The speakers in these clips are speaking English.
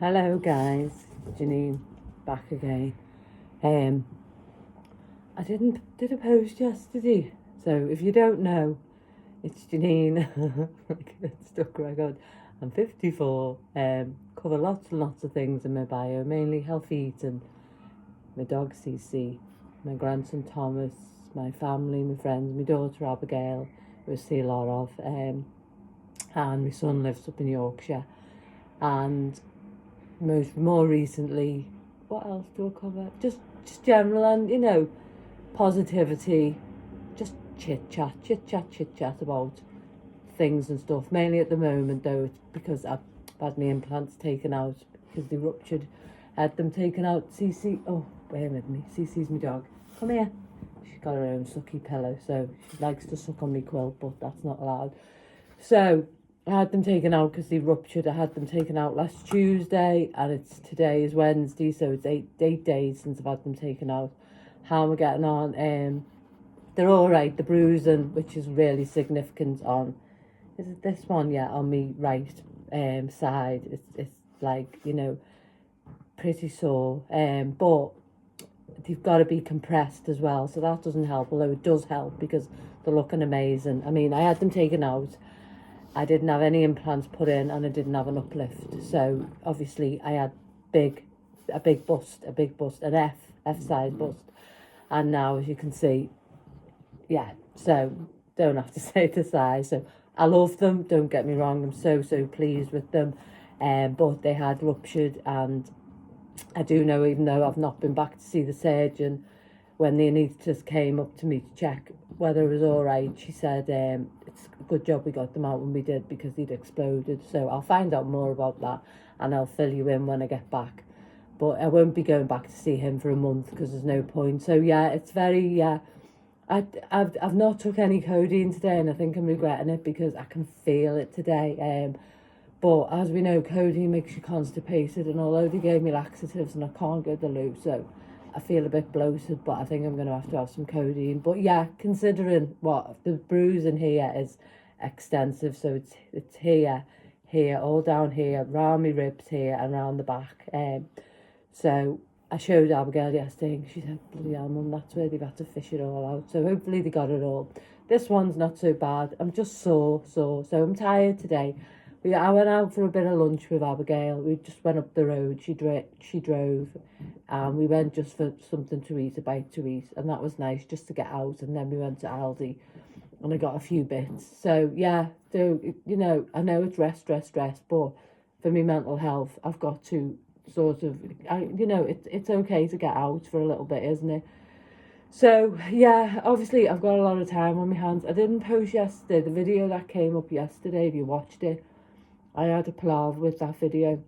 Hello guys, Janine back again. I did a post yesterday, so if you don't know, it's Janine. It's stuck record. I'm 54. Cover lots and lots of things in my bio, mainly healthy eating, my dog Cece, my grandson Thomas, my family, my friends, my daughter Abigail, who I see a lot of, and my son lives up in Yorkshire, and more recently, what else do I cover? Just general and positivity, just chit chat about things and stuff. Mainly at the moment though, it's because I've had my implants taken out because they ruptured. I had them taken out. Cece, oh, bear with me. Cece's my dog. Come here. She's got her own sucky pillow, so she likes to suck on my quilt, but that's not allowed. So I had them taken out because they ruptured. I had them taken out last Tuesday, and today is Wednesday, so it's eight days since I've had them taken out. How am I getting on? They're all right. The bruising, which is really significant on, is it this one? Yeah, on me right side. It's like pretty sore. But they've got to be compressed as well, so that doesn't help. Although it does help because they're looking amazing. I mean, I had them taken out. I didn't have any implants put in, and I didn't have an uplift. So obviously I had a big bust, an F size bust. And now, as you can see, yeah, so don't have to say the size. So I love them, don't get me wrong. I'm so pleased with them. But they had ruptured, and I do know, even though I've not been back to see the surgeon, when the anaesthetist came up to me to check whether it was all right, she said it's a good job we got them out when we did because they'd exploded. So I'll find out more about that, and I'll fill you in when I get back. But I won't be going back to see him for a month because there's no point. So yeah, it's very, yeah. I've not took any codeine today, and I think I'm regretting it because I can feel it today. But as we know, codeine makes you constipated, and although they gave me laxatives and I can't go to the loo, so I feel a bit bloated, but I think I'm going to have some codeine. But yeah, considering what the bruising here is extensive, so it's here, all down here, round my ribs here, and round the back. So I showed Abigail yesterday, and she said, bloody hell, Mum, that's where they've had to fish it all out. So hopefully they got it all. This one's not so bad. I'm just sore. So I'm tired today. I went out for a bit of lunch with Abigail. We just went up the road. She drove, and we went just for something to eat, a bite to eat, and that was nice just to get out. And then we went to Aldi, and I got a few bits. So yeah, so I know it's rest, but for me mental health, I've got to sort of, it's okay to get out for a little bit, isn't it? So yeah, obviously I've got a lot of time on my hands. I didn't post yesterday the video that came up yesterday. If you watched it, I had a palaver with that video.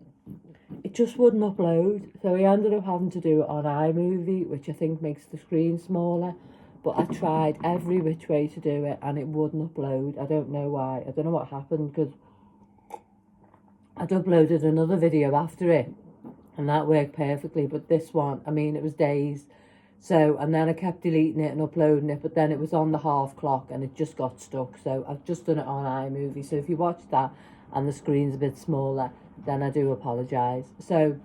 It just wouldn't upload, so we ended up having to do it on iMovie, which I think makes the screen smaller. But I tried every which way to do it, and it wouldn't upload. I don't know why. I don't know what happened, because I'd uploaded another video after it, and that worked perfectly. But this one, I mean, it was days. So, and then I kept deleting it and uploading it, but then it was on the half clock and it just got stuck. So I've just done it on iMovie. So if you watch that and the screen's a bit smaller, then I do apologise. So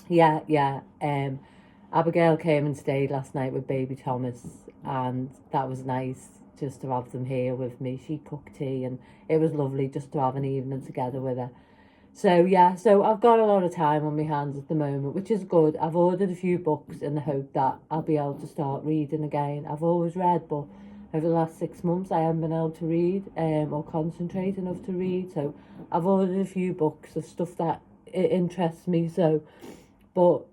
yeah. Abigail came and stayed last night with baby Thomas, and that was nice just to have them here with me. She cooked tea, and it was lovely just to have an evening together with her. So yeah, so I've got a lot of time on my hands at the moment, which is good. I've ordered a few books in the hope that I'll be able to start reading again. I've always read, but over the last 6 months I haven't been able to read or concentrate enough to read. So I've ordered a few books of stuff that it interests me. So, but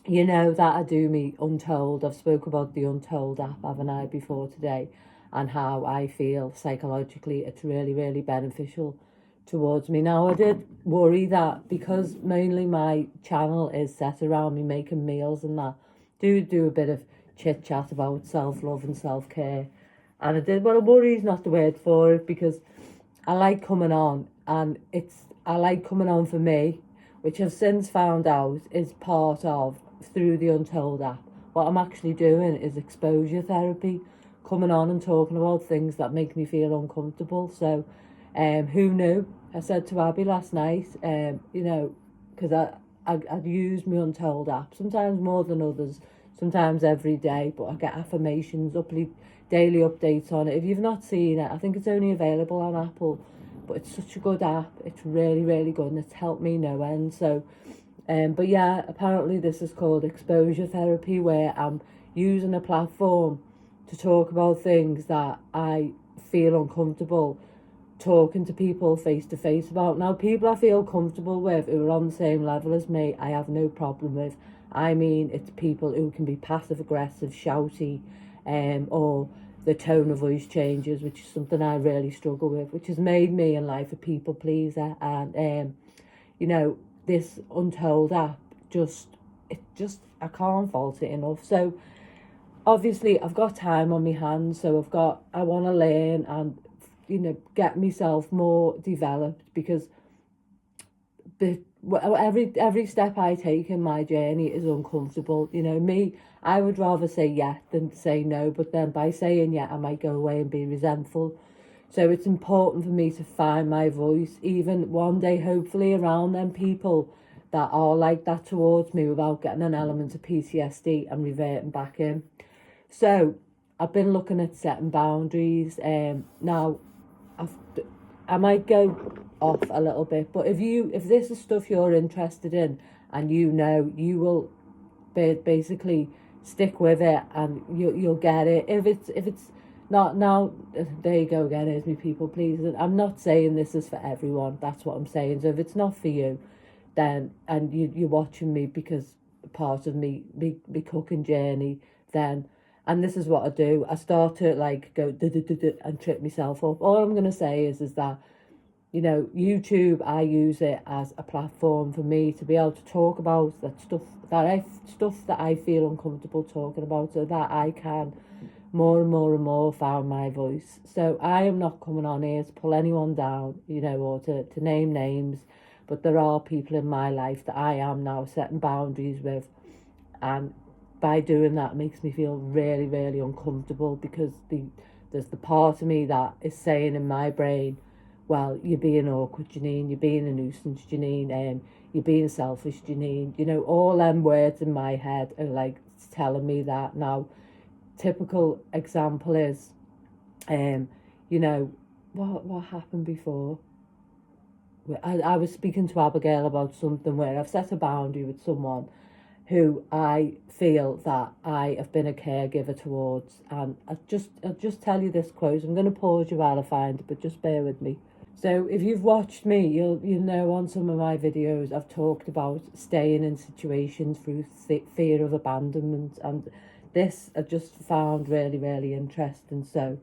that I do me Untold. I've spoke about the Untold app, haven't I, before today, and how I feel psychologically it's really, really beneficial towards me. Now, I did worry that because mainly my channel is set around me making meals and that, do a bit of chit chat about self-love and self-care. And I did, well, worry is not the word for it, because I like coming on, and I like coming on for me, which I've since found out is part of, through the Untold app, what I'm actually doing is exposure therapy, coming on and talking about things that make me feel uncomfortable. So who knew? I said to Abby last night, because I'd use my Untold app, sometimes more than others, sometimes every day, but I get affirmations, daily updates on it. If you've not seen it, I think it's only available on Apple, but it's such a good app. It's really, really good, and it's helped me no end. So, but yeah, apparently this is called exposure therapy, where I'm using a platform to talk about things that I feel uncomfortable talking to people face to face about. Now, people I feel comfortable with who are on the same level as me, I have no problem with. I mean, it's people who can be passive aggressive, shouty, or the tone of voice changes, which is something I really struggle with, which has made me in life a people pleaser. And you know, this Untold app I can't fault it enough. So obviously I've got time on my hands, so I want to learn and, you know, get myself more developed, because every step I take in my journey is uncomfortable. You know, I would rather say yeah than say no, but then by saying yeah I might go away and be resentful. So it's important for me to find my voice, even one day, hopefully, around them people that are like that towards me, without getting an element of PTSD and reverting back in. So I've been looking at setting boundaries. Now I might go off a little bit, but if this is stuff you're interested in, and you know, you will basically stick with it, and you'll get it. If it's not now, there you go again, here's me people pleasing. I'm not saying this is for everyone, that's what I'm saying. So if it's not for you, then, and you're watching me because part of me cooking journey, then, and this is what I do, I start to like go and trip myself up. All I'm going to say is that, you know, YouTube, I use it as a platform for me to be able to talk about stuff that I feel uncomfortable talking about, so that I can more and more find my voice. So I am not coming on here to pull anyone down, you know, or to name names, but there are people in my life that I am now setting boundaries with, and by doing that makes me feel really, really uncomfortable, because there's the part of me that is saying in my brain, well, you're being awkward, Janine, you're being a nuisance, Janine, you're being selfish, Janine. You know, all them words in my head are like telling me that. Now, typical example is, you know, what happened before? I was speaking to Abigail about something where I've set a boundary with someone who I feel that I have been a caregiver towards. And I'll just tell you this quote. I'm going to pause you while I find it, but just bear with me. So if you've watched me, you'll know on some of my videos I've talked about staying in situations through fear of abandonment, and this I just found really, really interesting. So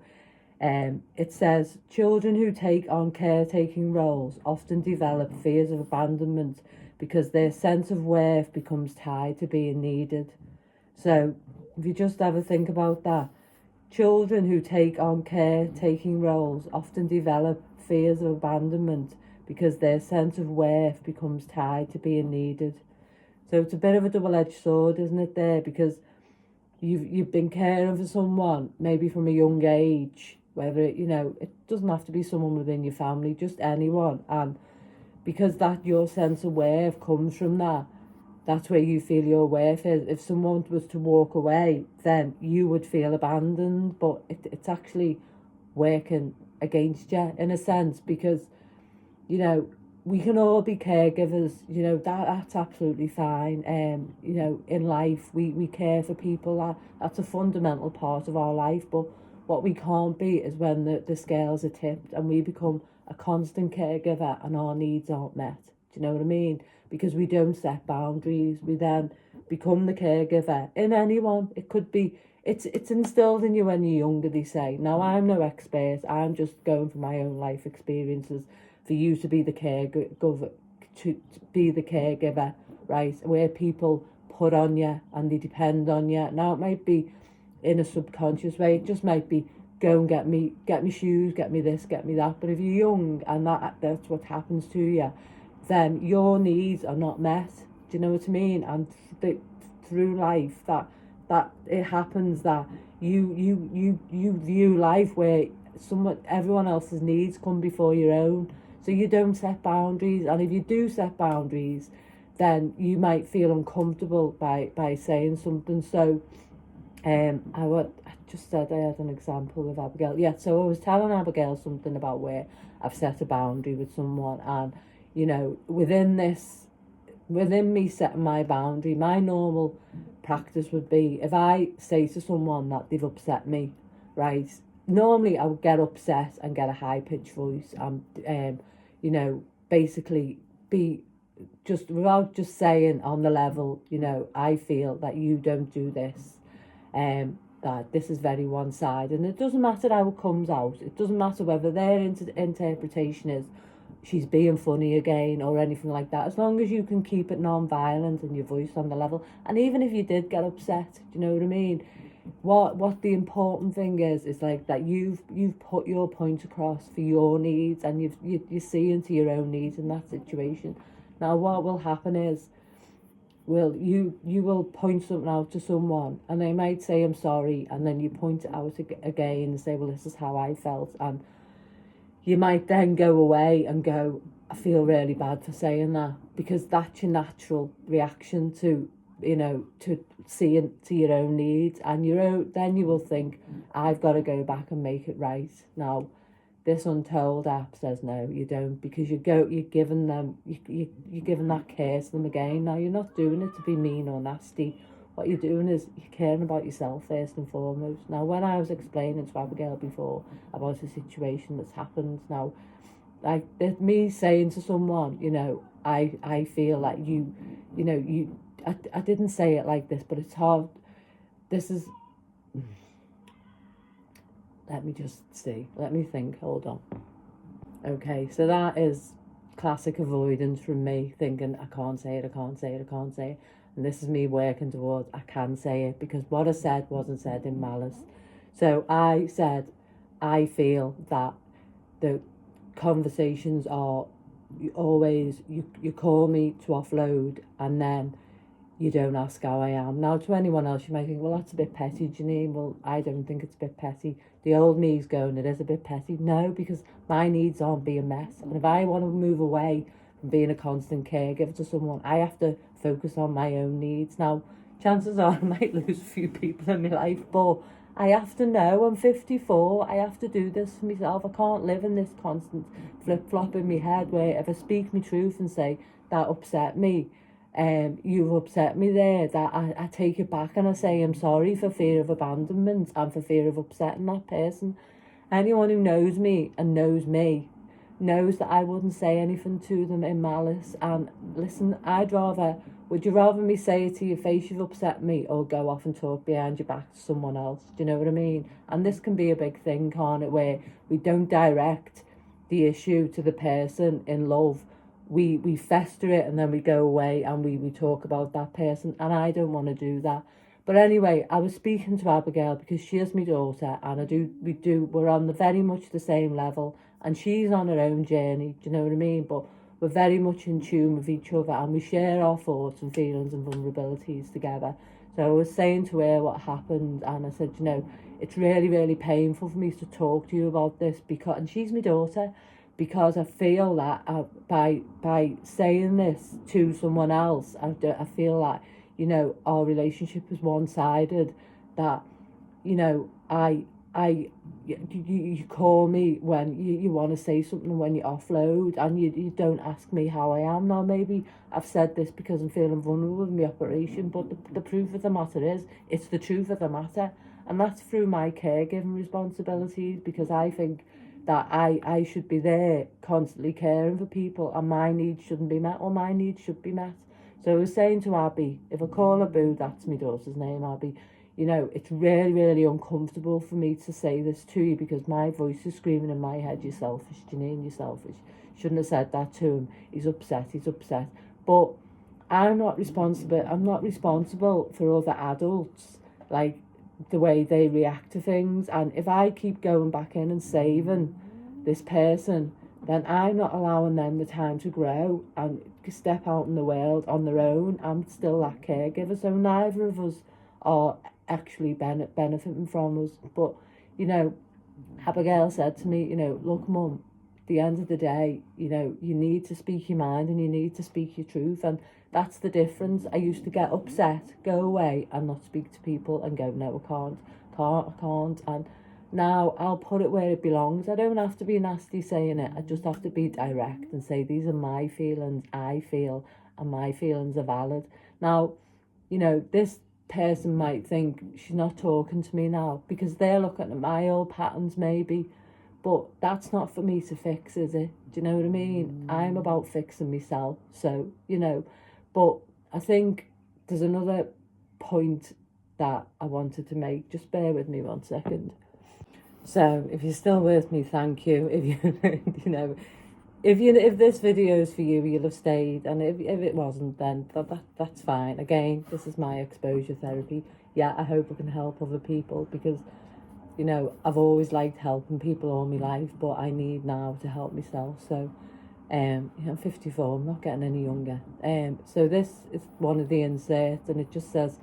it says, children who take on caretaking roles often develop fears of abandonment because their sense of worth becomes tied to being needed. So if you just have a think about that, children who take on caretaking roles often develop fears of abandonment because their sense of worth becomes tied to being needed. So it's a bit of a double-edged sword, isn't it, there? Because you've been caring for someone, maybe from a young age, whether it, you know, it doesn't have to be someone within your family, just anyone. And because that your sense of worth comes from that, that's where you feel your worth is. If someone was to walk away, then you would feel abandoned, but it's actually working against you in a sense, because, you know, we can all be caregivers, you know, that's absolutely fine. You know, in life we care for people, that's a fundamental part of our life. But what we can't be is when the scales are tipped and we become a constant caregiver and our needs aren't met. Do you know what I mean? Because we don't set boundaries, we then become the caregiver in anyone. It could be, it's instilled in you when you're younger, they say. Now, I'm no expert, I'm just going from my own life experiences, for you to be the caregiver, to be the caregiver, right? Where people put on you and they depend on you. Now, it might be in a subconscious way, it just might be, go and get me shoes, get me this, get me that. But if you're young and that's what happens to you, then your needs are not met. Do you know what I mean? And through life, that it happens that you view life where everyone else's needs come before your own. So you don't set boundaries, and if you do set boundaries, then you might feel uncomfortable by saying something. So I just said I had an example with Abigail. Yeah, so I was telling Abigail something about where I've set a boundary with someone, and you know, within me setting my boundary, my normal practice would be if I say to someone that they've upset me, right? Normally I would get upset and get a high pitched voice and you know, basically be just without just saying on the level, you know, I feel that you don't do this, that this is very one-sided, and it doesn't matter how it comes out. It doesn't matter whether their interpretation is she's being funny again or anything like that, as long as you can keep it non-violent and your voice on the level. And even if you did get upset, do you know what I mean, what the important thing is like that you've put your point across for your needs, and you're seeing to your own needs in that situation. Now what will happen is, you will point something out to someone and they might say I'm sorry, and then you point it out again and say, well, this is how I felt, and you might then go away and go, I feel really bad for saying that, because that's your natural reaction to, you know, to seeing to your own needs, and then you will think, I've got to go back and make it right. Now this Untold app says no, you don't, because you're giving that care to them again. Now you're not doing it to be mean or nasty. What you're doing is you're caring about yourself first and foremost. Now when I was explaining to Abigail before about a situation that's happened, now like me saying to someone, you know, I feel like I didn't say it like this, but it's hard. This is let me think, hold on. Okay, so that is classic avoidance from me, thinking I can't say it. And this is me working towards I can say it, because what I said wasn't said in malice. So I said, I feel that the conversations are always, you call me to offload and then you don't ask how I am. Now, to anyone else, you might think, well, that's a bit petty, Janine. Well, I don't think it's a bit petty. The old me's going, it is a bit petty. No, because my needs aren't being met. And if I want to move away from being a constant caregiver to someone, I have to focus on my own needs. Now, chances are I might lose a few people in my life, but I have to know I'm 54. I have to do this for myself. I can't live in this constant flip-flop in my head where if I speak my truth and say, that upset me, you've upset me there, that I take it back and I say I'm sorry for fear of abandonment and for fear of upsetting that person. Anyone who knows me and knows me knows that I wouldn't say anything to them in malice. And listen, would you rather me say it to your face, you've upset me, or go off and talk behind your back to someone else? Do you know what I mean? And this can be a big thing, can't it, where we don't direct the issue to the person in love. We fester it and then we go away and we talk about that person, and I don't want to do that. But anyway, I was speaking to Abigail because she is my daughter, and we're on very much the same level, and she's on her own journey, do you know what I mean? But we're very much in tune with each other, and we share our thoughts and feelings and vulnerabilities together. So I was saying to her what happened, and I said, you know, it's really, really painful for me to talk to you about this, and she's my daughter, because I feel that by saying this to someone else, I feel like, you know, our relationship is one-sided. That, you know, you call me when you want to say something, when you offload, and you don't ask me how I am. Now, maybe I've said this because I'm feeling vulnerable with my operation, but the proof of the matter is, it's the truth of the matter. And that's through my caregiving responsibilities, because I think that I should be there constantly caring for people, and my needs shouldn't be met, or my needs should be met. So I was saying to Abby, if I call her Boo, that's my daughter's name, Abby, you know, it's really, really uncomfortable for me to say this to you, because my voice is screaming in my head, you're selfish, Janine, you're selfish. Shouldn't have said that to him. He's upset. But I'm not responsible for other adults, like the way they react to things. And if I keep going back in and saving this person, then I'm not allowing them the time to grow and step out in the world on their own. I'm still that caregiver, so neither of us are actually benefiting from us. But, you know, Abigail said to me, you know, look, Mum, at the end of the day, you know, you need to speak your mind and you need to speak your truth, and That's the difference. I used to get upset, go away and not speak to people and go, no, I can't. And now I'll put it where it belongs. I don't have to be nasty saying it. I just have to be direct and say, these are my feelings, I feel, and my feelings are valid. Now, you know, this person might think she's not talking to me now because they're looking at my old patterns maybe, but that's not for me to fix, is it? Do you know what I mean? I'm about fixing myself. So, you know, but I think there's another point that I wanted to make. Just bear with me 1 second. So if you're still with me, thank you. If you, you know, if this video is for you, you'll have stayed, and if it wasn't, then that's fine. Again, this is my exposure therapy. Yeah, I hope I can help other people because, you know, I've always liked helping people all my life, but I need now to help myself. So, I'm 54. I'm not getting any younger. So this is one of the inserts, and it just says,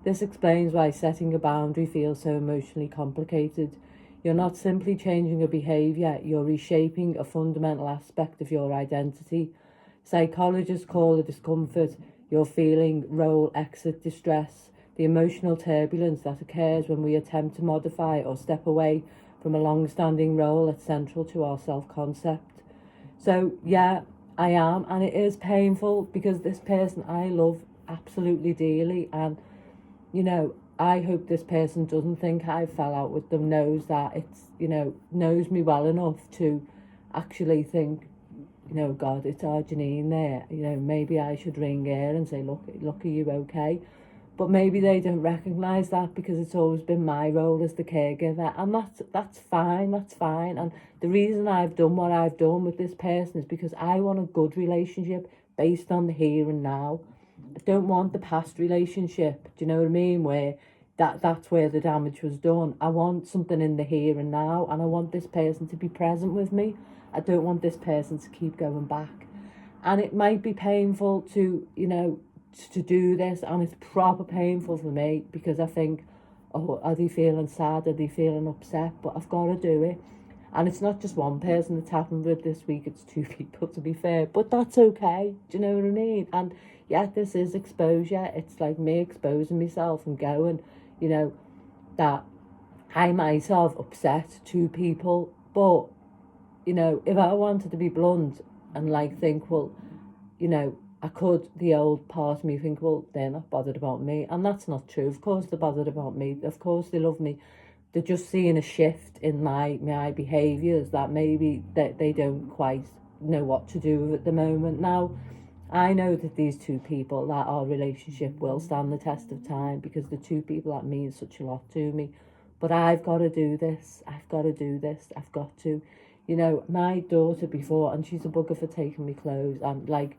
"This explains why setting a boundary feels so emotionally complicated. You're not simply changing a behaviour, you're reshaping a fundamental aspect of your identity. Psychologists call the discomfort you're feeling role exit distress, the emotional turbulence that occurs when we attempt to modify or step away from a long-standing role that's central to our self-concept." So, yeah, I am, and it is painful because this person I love absolutely dearly, and, you know, I hope this person doesn't think I fell out with them, knows that it's, you know, knows me well enough to actually think, you know, God, it's our Janine there. You know, maybe I should ring her and say, look, are you okay? But maybe they don't recognise that because it's always been my role as the caregiver. And that's fine. And the reason I've done what I've done with this person is because I want a good relationship based on the here and now. I don't want the past relationship, do you know what I mean, where that's where the damage was done. I want something in the here and now, and I want this person to be present with me. I don't want this person to keep going back. And it might be painful to, you know, to do this, and it's proper painful for me because I think, oh, are they feeling sad? Are they feeling upset? But I've got to do it. And it's not just one person that's happened with this week, it's 2 people, to be fair. But that's okay, do you know what I mean? And yeah, this is exposure. It's like me exposing myself and going, you know, that I might have upset 2 people. But, you know, if I wanted to be blunt and like think, well, you know, I could, the old part of me think, well, they're not bothered about me. And that's not true. Of course they're bothered about me. Of course they love me. They're just seeing a shift in my behaviours that maybe that they don't quite know what to do with at the moment. Now, I know that these 2 people, that our relationship will stand the test of time because the 2 people that mean such a lot to me. But I've got to do this. I've got to. You know, my daughter before, and she's a bugger for taking me clothes, and like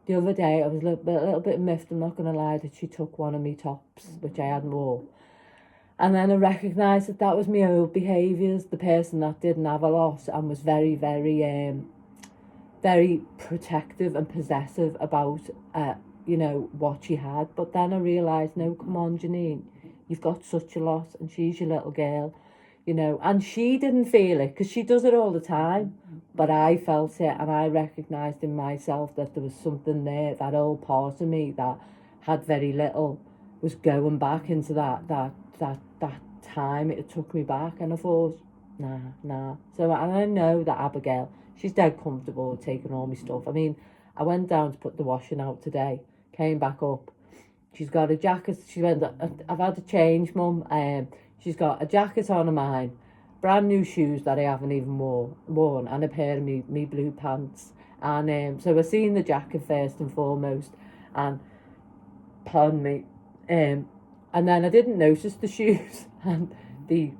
the other day I was a little bit miffed, I'm not going to lie, that she took one of my tops, which I hadn't worn. And then I recognised that was my old behaviours, the person that didn't have a lot and was very, very, very protective and possessive about, you know, what she had. But then I realised, no, come on, Janine, you've got such a lot, and she's your little girl, you know. And she didn't feel it because she does it all the time. But I felt it, and I recognised in myself that there was something there, that old part of me that had very little was going back into that time. It took me back, and I thought, nah. So, and I know that Abigail, she's dead comfortable with taking all my stuff. I mean, I went down to put the washing out today, came back up. She's got a jacket. She went, I've had to change, Mum. She's got a jacket on of mine, brand new shoes that I haven't even worn, and a pair of me blue pants. And so I seen the jacket first and foremost, and pardon me, and then I didn't notice the shoes and the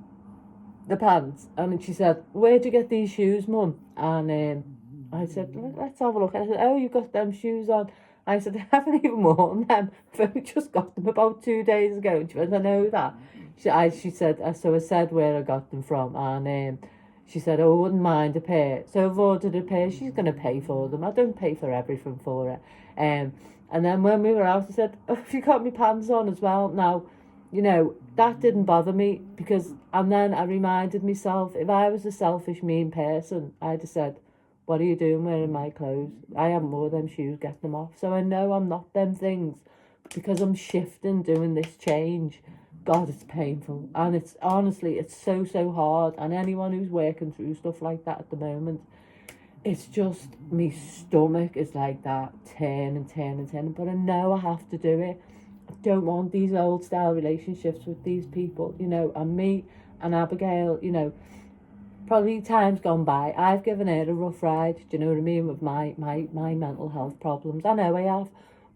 pants. And she said, "Where'd you get these shoes, Mum?" And I said, "Let's have a look." And I said, "Oh, you've got them shoes on." I said, "I haven't even worn them. I've only just got them about 2 days ago." And she went, "I know that." She said, so I said where I got them from. And she said, "Oh, I wouldn't mind a pair." So I've ordered a pair. She's going to pay for them. I don't pay for everything for her. And then when we were out, I said, "Oh, have you got my pants on as well?" Now, you know, that didn't bother me because, and then I reminded myself, if I was a selfish, mean person, I'd have said, what are you doing wearing my clothes? I haven't wore them shoes, get them off. So I know I'm not them things, but because I'm shifting, doing this change, God, it's painful. And it's honestly, it's so hard. And anyone who's working through stuff like that at the moment, it's just, my stomach is like that, turning. But I know I have to do it. I don't want these old style relationships with these people, you know, and me and Abigail, you know, probably times gone by, I've given her a rough ride, do you know what I mean, with my mental health problems. I know I have,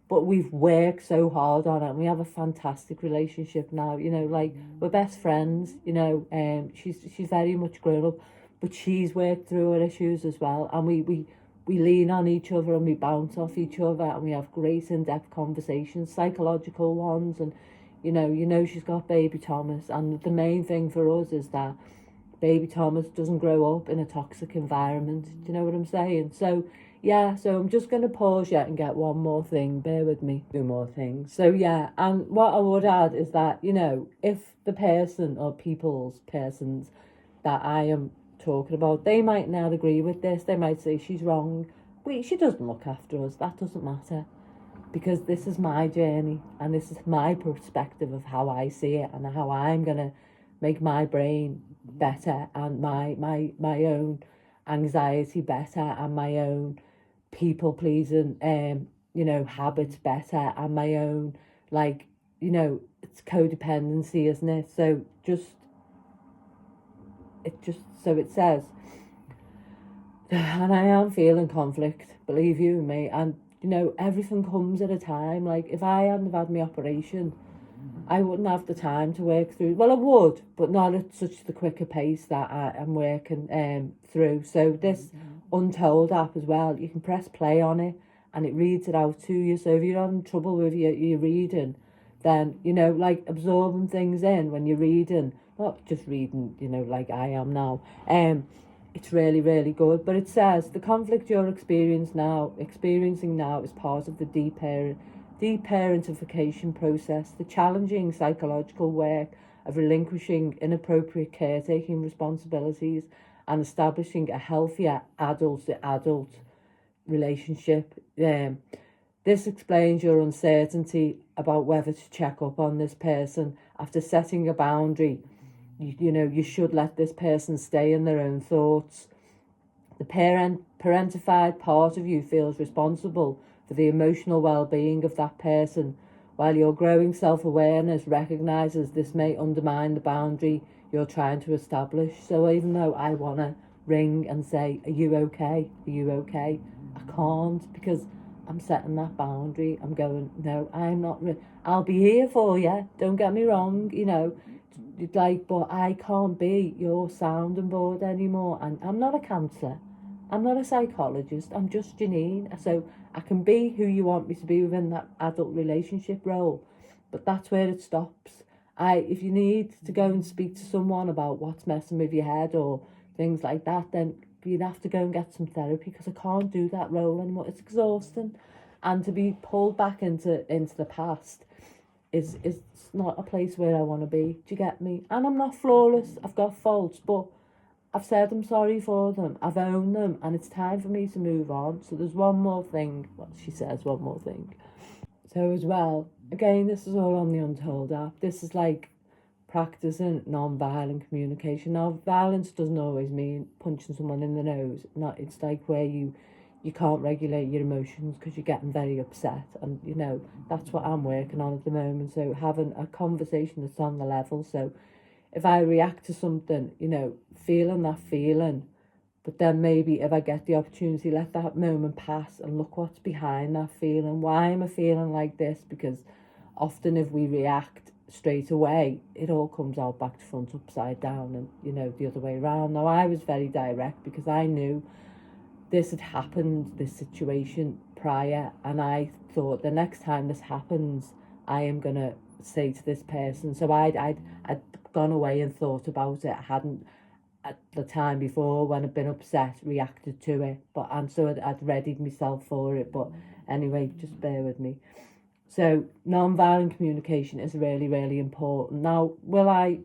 but we've worked so hard on it, and we have a fantastic relationship now, you know, like, we're best friends, you know, she's very much grown up, but she's worked through her issues as well, and we lean on each other, and we bounce off each other, and we have great in-depth conversations, psychological ones, and you know she's got baby Thomas, and the main thing for us is that baby Thomas doesn't grow up in a toxic environment. Do you know what I'm saying? So yeah, so I'm just going to pause yet and get one more thing. Bear with me. Two more things. So yeah, and what I would add is that, you know, if the person or persons that I am talking about, they might not agree with this. They might say she's wrong. She doesn't look after us. That doesn't matter. Because this is my journey, and this is my perspective of how I see it, and how I'm going to make my brain better, and my own anxiety better, and my own people pleasing you know, habits better, and my own, like, you know, it's codependency, isn't it? So it says, and I am feeling conflict, believe you me, and you know, everything comes at a time. Like, if I hadn't have had my operation, I wouldn't have the time to work through. Well, I would, but not at such the quicker pace that I am working through. So this Untold app as well, you can press play on it, and it reads it out to you. So if you're having trouble with your reading, then, you know, like, absorbing things in when you're reading, not just reading, you know, like I am now, it's really, really good. But it says the conflict you're experiencing now is part of the deparentification process, the challenging psychological work of relinquishing inappropriate caretaking responsibilities and establishing a healthier adult relationship. This explains your uncertainty about whether to check up on this person after setting a boundary. You know, you should let this person stay in their own thoughts. The parentified part of you feels responsible for the emotional well-being of that person, while your growing self-awareness recognises this may undermine the boundary you're trying to establish. So even though I want to ring and say, are you okay? Are you okay? I can't, because I'm setting that boundary. I'm going, no, I'm not. I'll be here for you. Don't get me wrong, you know. Like, but I can't be your sounding board anymore. And I'm not a counsellor. I'm not a psychologist. I'm just Janine. So I can be who you want me to be within that adult relationship role. But that's where it stops. If you need to go and speak to someone about what's messing with your head or things like that, then you'd have to go and get some therapy, because I can't do that role anymore. It's exhausting. And to be pulled back into the past is not a place where I want to be. Do you get me? And I'm not flawless. I've got faults, but I've said I'm sorry for them. I've owned them, and it's time for me to move on. So there's one more thing. Well, she says one more thing. So as well, again, this is all on the Untold app. This is like practicing non-violent communication. Now, violence doesn't always mean punching someone in the nose. Not, it's like where you can't regulate your emotions because you're getting very upset, and you know, that's what I'm working on at the moment. So having a conversation that's on the level. So if I react to something, you know, feeling that feeling, but then maybe if I get the opportunity, let that moment pass and look what's behind that feeling. Why am I feeling like this? Because often if we react straight away, it all comes out back to front, upside down, and you know, the other way around. Now, I was very direct because I knew this had happened, this situation prior, and I thought the next time this happens, I am gonna say to this person. So I'd gone away and thought about it. I hadn't at the time before, when I'd been upset, reacted to it, and so I'd readied myself for it. But anyway, just bear with me. So non-violent communication is really, really important. Now, will I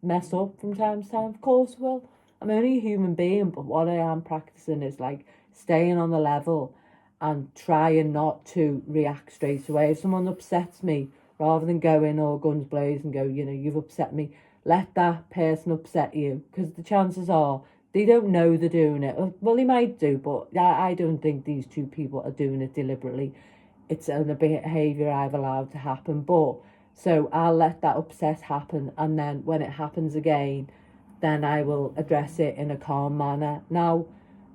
mess up from time to time? Of course I will. I'm only a human being, but what I am practicing is like staying on the level and trying not to react straight away. If someone upsets me, rather than go in all guns blazing and go, you know, you've upset me, let that person upset you, because the chances are they don't know they're doing it. Well, they might do, but I don't think these two people are doing it deliberately. It's a behaviour I've allowed to happen. But so I'll let that upset happen, and then when it happens again, then I will address it in a calm manner. Now,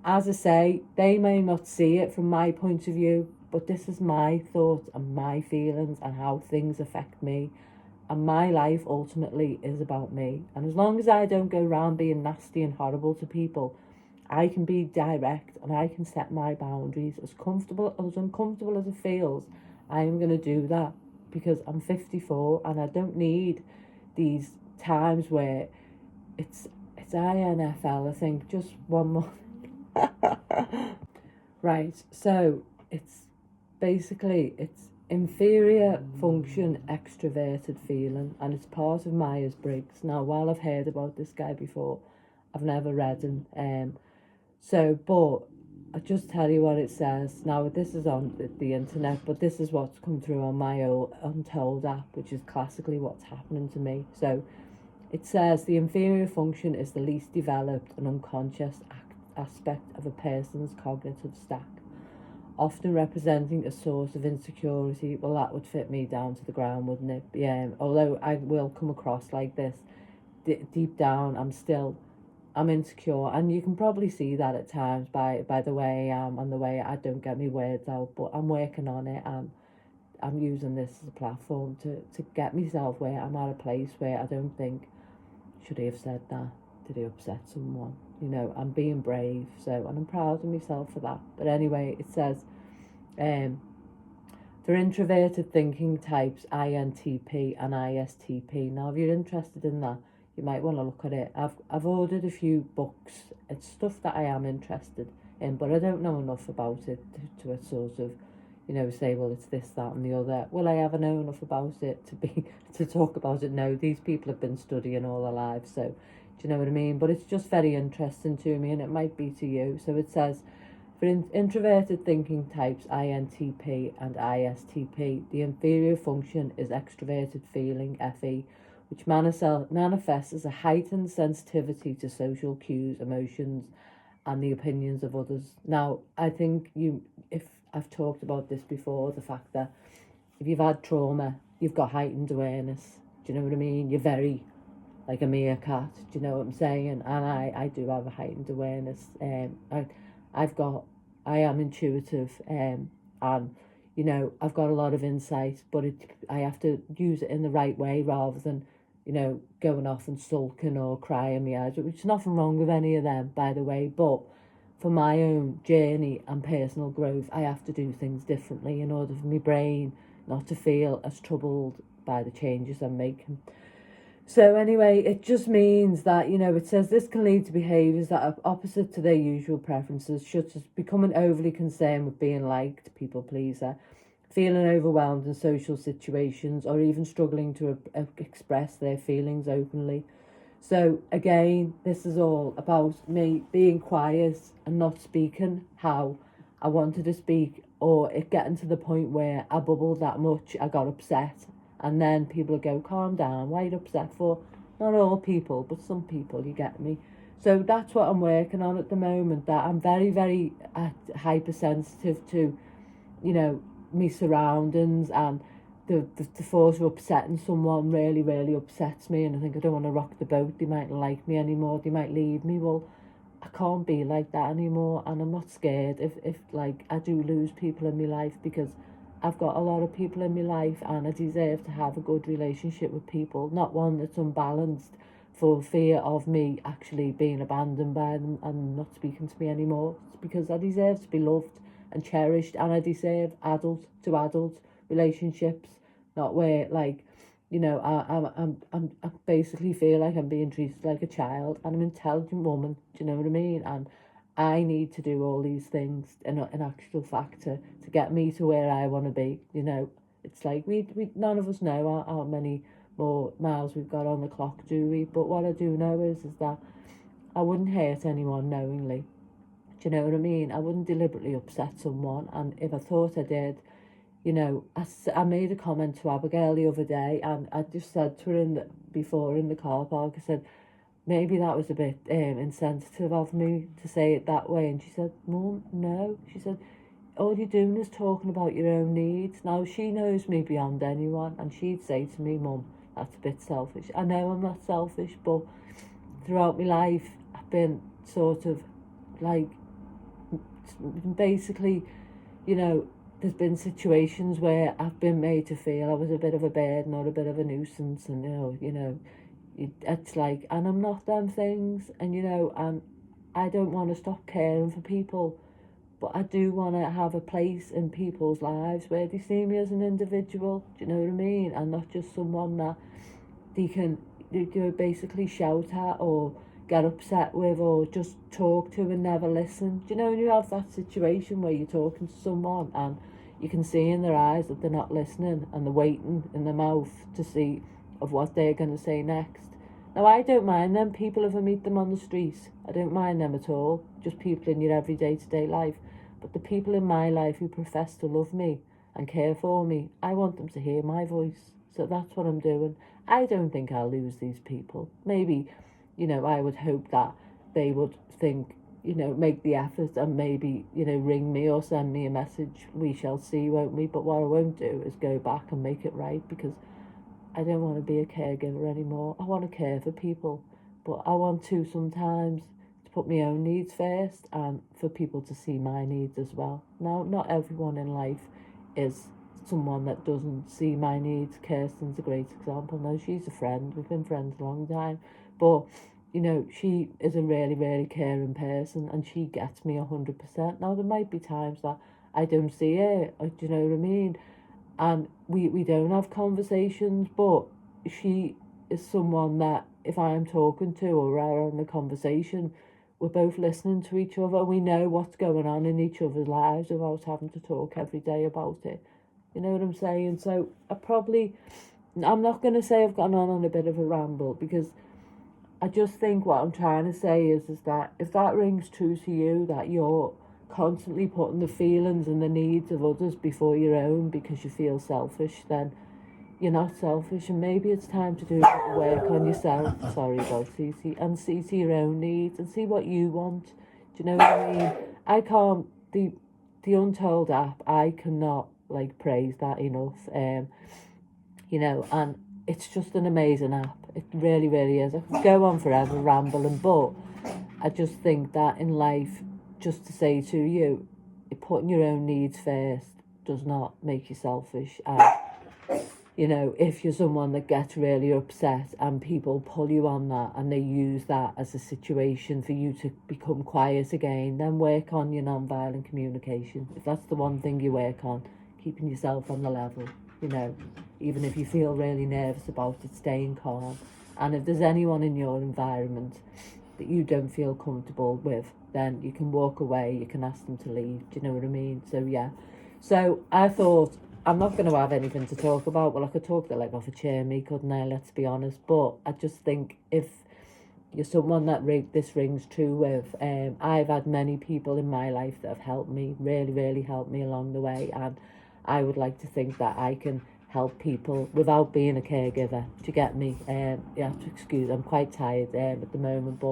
as I say, they may not see it from my point of view, but this is my thoughts and my feelings and how things affect me. And my life ultimately is about me. And as long as I don't go around being nasty and horrible to people, I can be direct and I can set my boundaries as uncomfortable as it feels. I am going to do that because I'm 54 and I don't need these times where it's INFL, I think. Just one more. Right, so it's inferior function extroverted feeling, and it's part of Myers-Briggs. Now, while I've heard about this guy before, I've never read him. But I'll just tell you what it says. Now, this is on the internet, but this is what's come through on my old Untold app, which is classically what's happening to me. So it says the inferior function is the least developed and unconscious aspect of a person's cognitive stack, often representing a source of insecurity. Well, that would fit me down to the ground, wouldn't it? Yeah, although I will come across like this, deep down I'm insecure, and you can probably see that at times by the way I am and the way I don't get my words out, but I'm working on it, and I'm using this as a platform to get myself where I'm at a place where I don't think, should he have said that? Did he upset someone? You know, I'm being brave, and I'm proud of myself for that. But anyway, it says, for introverted thinking types, INTP and ISTP. Now, if you're interested in that, you might want to look at it. I've ordered a few books. It's stuff that I am interested in, but I don't know enough about it to sort of, you know, say, well, it's this, that, and the other. Will I ever know enough about it to talk about it? No, these people have been studying all their lives, so do you know what I mean? But it's just very interesting to me, and it might be to you. So it says, for introverted thinking types, INTP and ISTP, the inferior function is extroverted feeling, FE, which manifests as a heightened sensitivity to social cues, emotions, and the opinions of others. Now, I think if I've talked about this before, the fact that if you've had trauma, you've got heightened awareness. Do you know what I mean? You're very like a meerkat. Do you know what I'm saying? And I do have a heightened awareness. I am intuitive, and you know, I've got a lot of insight, but I have to use it in the right way rather than, you know, going off and sulking or crying my eyes, which is nothing wrong with any of them, by the way. But for my own journey and personal growth, I have to do things differently in order for my brain not to feel as troubled by the changes I'm making. So anyway, it just means that, you know, it says this can lead to behaviours that are opposite to their usual preferences, such as becoming overly concerned with being liked, people pleaser, feeling overwhelmed in social situations, or even struggling to express their feelings openly. So again, this is all about me being quiet and not speaking how I wanted to speak, or it getting to the point where I bubbled that much, I got upset. And then people go, calm down, why are you upset for? Not all people, but some people, you get me. So that's what I'm working on at the moment, that I'm very, very hypersensitive to, you know, me surroundings, and the thought of upsetting someone really, really upsets me, and I think I don't want to rock the boat. They mightn't like me anymore, they might leave me. Well, I can't be like that anymore, and I'm not scared if like I do lose people in my life, because I've got a lot of people in my life and I deserve to have a good relationship with people, not one that's unbalanced for fear of me actually being abandoned by them and not speaking to me anymore. It's because I deserve to be loved and cherished, and I deserve adult to adult relationships, not where, like, you know, I basically feel like I'm being treated like a child, and I'm an intelligent woman, do you know what I mean? And I need to do all these things in actual fact to get me to where I want to be. You know, it's like we none of us know how many more miles we've got on the clock, do we? But what I do know is that I wouldn't hurt anyone knowingly. Do you know what I mean? I wouldn't deliberately upset someone, and if I thought I did, you know, I made a comment to Abigail the other day, and I just said to her before in the car park, I said, maybe that was a bit insensitive of me to say it that way. And she said, Mum, no. She said, all you're doing is talking about your own needs. Now, she knows me beyond anyone, and she'd say to me, Mum, that's a bit selfish. I know I'm not selfish, but throughout my life, I've been sort of like, basically, you know, there's been situations where I've been made to feel I was a bit of a burden or a bit of a nuisance, and it's like, and I'm not them things, and and I don't want to stop caring for people, but I do want to have a place in people's lives where they see me as an individual. Do you know what I mean? And not just someone that they can basically shout at or get upset with or just talk to and never listen. Do you know when you have that situation where you're talking to someone and you can see in their eyes that they're not listening and they're waiting in their mouth to see of what they're going to say next? Now, I don't mind them people if I meet them on the street. I don't mind them at all. Just people in your everyday to-day life. But the people in my life who profess to love me and care for me, I want them to hear my voice. So that's what I'm doing. I don't think I'll lose these people. Maybe, I would hope that they would think, make the effort and maybe, ring me or send me a message. We shall see, won't we? But what I won't do is go back and make it right, because I don't want to be a caregiver anymore. I want to care for people, but I want to sometimes to put my own needs first and for people to see my needs as well. Now, not everyone in life is someone that doesn't see my needs. Kirsten's a great example. Now, she's a friend. We've been friends a long time, but she is a really, really caring person, and she gets me 100%. Now, there might be times that I don't see her. Do you know what I mean? And we don't have conversations, but she is someone that if I'm talking to or we're having a conversation, we're both listening to each other. We know what's going on in each other's lives without having to talk every day about it. You know what I'm saying? So I'm not going to say I've gone on a bit of a ramble, because I just think what I'm trying to say is that if that rings true to you, that you're constantly putting the feelings and the needs of others before your own because you feel selfish, then you're not selfish, and maybe it's time to do work on yourself. Sorry about Cece. And see to your own needs and see what you want. Do you know what I mean? I can't, the Untold app, I cannot praise that enough. And it's just an amazing app. It really, really is. I could go on forever rambling, but I just think that in life, just to say to you, putting your own needs first does not make you selfish. And, if you're someone that gets really upset and people pull you on that and they use that as a situation for you to become quiet again, then work on your non-violent communication. If that's the one thing you work on, keeping yourself on the level, even if you feel really nervous about it, staying calm. And if there's anyone in your environment that you don't feel comfortable with, then you can walk away, you can ask them to leave. Do you know what I mean? So yeah. So I thought, I'm not going to have anything to talk about. Well, I could talk the leg off a chair, me, couldn't I? Let's be honest. But I just think if you're someone that this rings true with, I've had many people in my life that have helped me, really, really helped me along the way. And I would like to think that I can help people without being a caregiver. Do you get me? You have to excuse, I'm quite tired at the moment,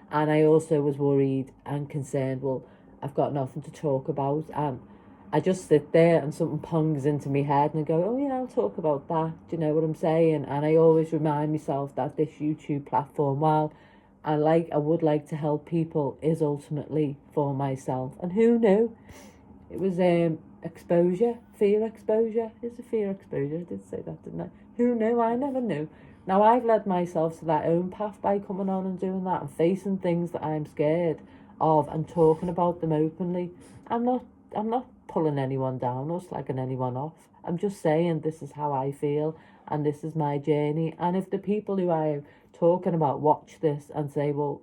and I also was worried and concerned, well, I've got nothing to talk about, and I just sit there and something pongs into my head and I go, oh yeah, I'll talk about that. Do you know what I'm saying? And I always remind myself that this YouTube platform, while I would like to help people, is ultimately for myself. And who knew? It was exposure, fear exposure. It's a fear exposure. I did say that, didn't I? Who knew? I never knew. Now, I've led myself to that own path by coming on and doing that and facing things that I'm scared of and talking about them openly. I'm not pulling anyone down or slagging anyone off. I'm just saying this is how I feel and this is my journey. And if the people who I'm talking about watch this and say, well,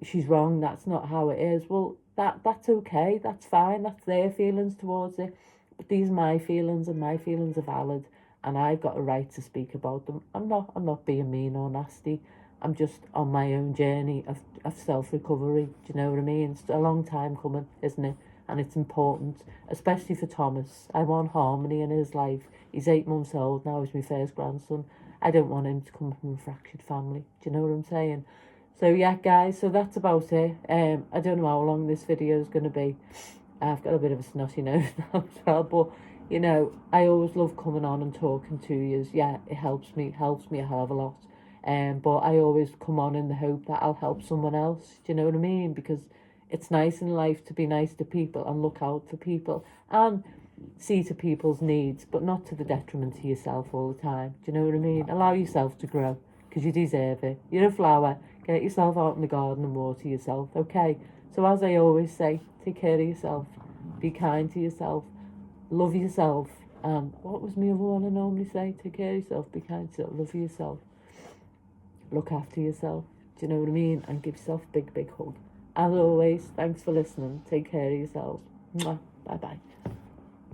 she's wrong, that's not how it is, well, that's okay, that's fine, that's their feelings towards it. But these are my feelings, and my feelings are valid, and I've got a right to speak about them. I'm not being mean or nasty. I'm just on my own journey of self-recovery. Do you know what I mean? It's a long time coming, isn't it? And it's important, especially for Thomas. I want harmony in his life. He's 8 months old now. He's my first grandson. I don't want him to come from a fractured family. Do you know what I'm saying? So yeah, guys, so that's about it. I don't know how long this video is going to be. I've got a bit of a snotty nose now as well, but you know, I always love coming on and talking to you. Yeah, it helps me a hell of a lot. But I always come on in the hope that I'll help someone else. Do you know what I mean? Because it's nice in life to be nice to people and look out for people and see to people's needs, but not to the detriment of yourself all the time. Do you know what I mean? Allow yourself to grow, because you deserve it. You're a flower. Get yourself out in the garden and water yourself, okay? So as I always say, take care of yourself. Be kind to yourself. Love yourself. What was my other one I normally say? Take care of yourself. Be kind to yourself. Love yourself. Look after yourself. Do you know what I mean? And give yourself a big, big hug. As always, thanks for listening. Take care of yourselves. Bye-bye.